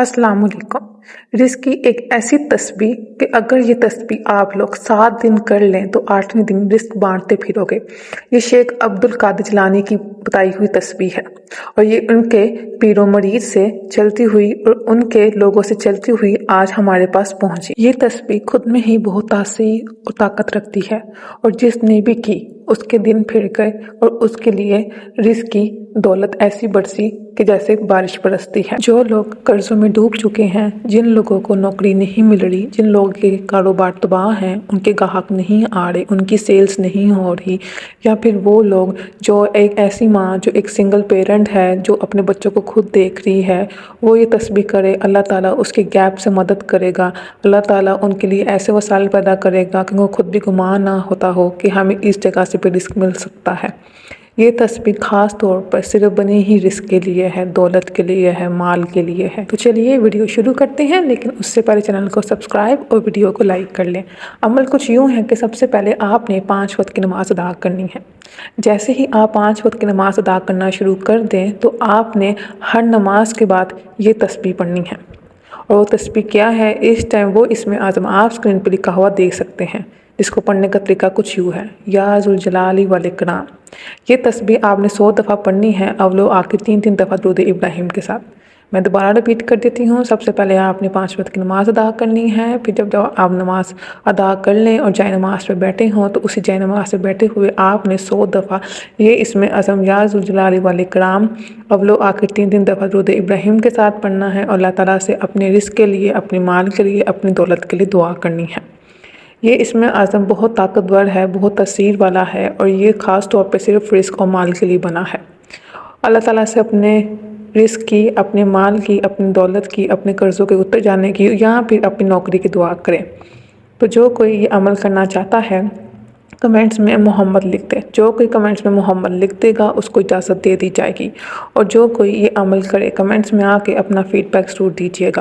अस्सलाम वालेकुम। रिस्क की एक ऐसी तस्बीह कि अगर ये तस्बीह आप लोग 7 दिन कर लें तो 8वें दिन रिस्क बांटते फिरोगे। ये शेख अब्दुल कादिर जिलानी की बताई हुई तस्बीह है और ये उनके पीरो मरीद से चलती हुई और उनके लोगों से चलती हुई आज हमारे पास पहुंची। ये तस्बीह खुद में ही बहुत तासीर और ताकत रखती है और जिसने भी की उसके दिन फिर गए और उसके लिए रिस्क की दौलत ऐसी बरसी कि जैसे बारिश बरसती है। जो लोग कर्जों में डूब चुके हैं, जिन लोगों को नौकरी नहीं मिल रही, जिन लोगों के कारोबार तबाह हैं, उनके ग्राहक नहीं आ रहे, उनकी सेल्स नहीं हो रही, या फिर वो लोग जो एक ऐसी माँ जो एक सिंगल पेरेंट है जो अपने बच्चों को खुद देख रही है, वो ये तस्बीह करे, अल्लाह ताला उसके गैप से मदद करेगा। अल्लाह ताला उनके लिए ऐसे वसाइल पैदा करेगा कि वो खुद भी गुमान ना होता हो कि हमें इस जगह से भी रिस्क मिल सकता है। ये तस्बीह ख़ास तौर पर सिर्फ बने ही रिस्क के लिए है, दौलत के लिए है, माल के लिए है। तो चलिए वीडियो शुरू करते हैं, लेकिन उससे पहले चैनल को सब्सक्राइब और वीडियो को लाइक कर लें। अमल कुछ यूँ है कि सबसे पहले आपने 5 वक्त की नमाज़ अदा करनी है। जैसे ही आप 5 वक्त की नमाज़ अदा करना शुरू कर दें तो आपने हर नमाज के बाद ये तस्बीह पढ़नी है। और वो तस्बीह क्या है, इस टाइम वो इसमें आज़म आप स्क्रीन पर लिखा हुआ देख सकते हैं, जिसको पढ़ने का तरीका कुछ यूँ है, या ज़ुल जलाली वल इकराम। ये तस्बीह आपने 100 दफ़ा पढ़नी है, अव्वलो आखिर 3-3 दफ़ा दुरूद इब्राहिम के साथ। मैं दोबारा रिपीट कर देती हूँ। सबसे पहले आपने 5 वक्त की नमाज़ अदा करनी है। फिर जब आप नमाज अदा कर लें और जाए नमाज पे बैठे हों तो उसी जाए नमाज पे बैठे हुए आपने 100 दफ़ा ये इसमें आज़म या ज़ुल जलाली वल इकराम अव्वलो आखिर 3-3 दफ़ा दुरूद इब्राहिम के साथ पढ़ना है और अल्लाह ताला से अपने रिस्क के लिए, अपने माल के लिए, अपनी दौलत के लिए दुआ करनी है। ये इसमें आज़म बहुत ताकतवर है, बहुत तसीर वाला है और ये ख़ास तौर पे सिर्फ रिस्क और माल के लिए बना है। अल्लाह ताला से अपने रिस्क की, अपने माल की, अपनी दौलत की, अपने कर्ज़ों के उतर जाने की या फिर अपनी नौकरी की दुआ करें। तो जो कोई ये अमल करना चाहता है कमेंट्स में मोहम्मद लिख दे। जो कोई कमेंट्स में मोहम्मद लिख देगा उसको इजाज़त दे दी जाएगी। और जो कोई ये अमल करे कमेंट्स में आके अपना फीडबैक ज़रूर दीजिएगा।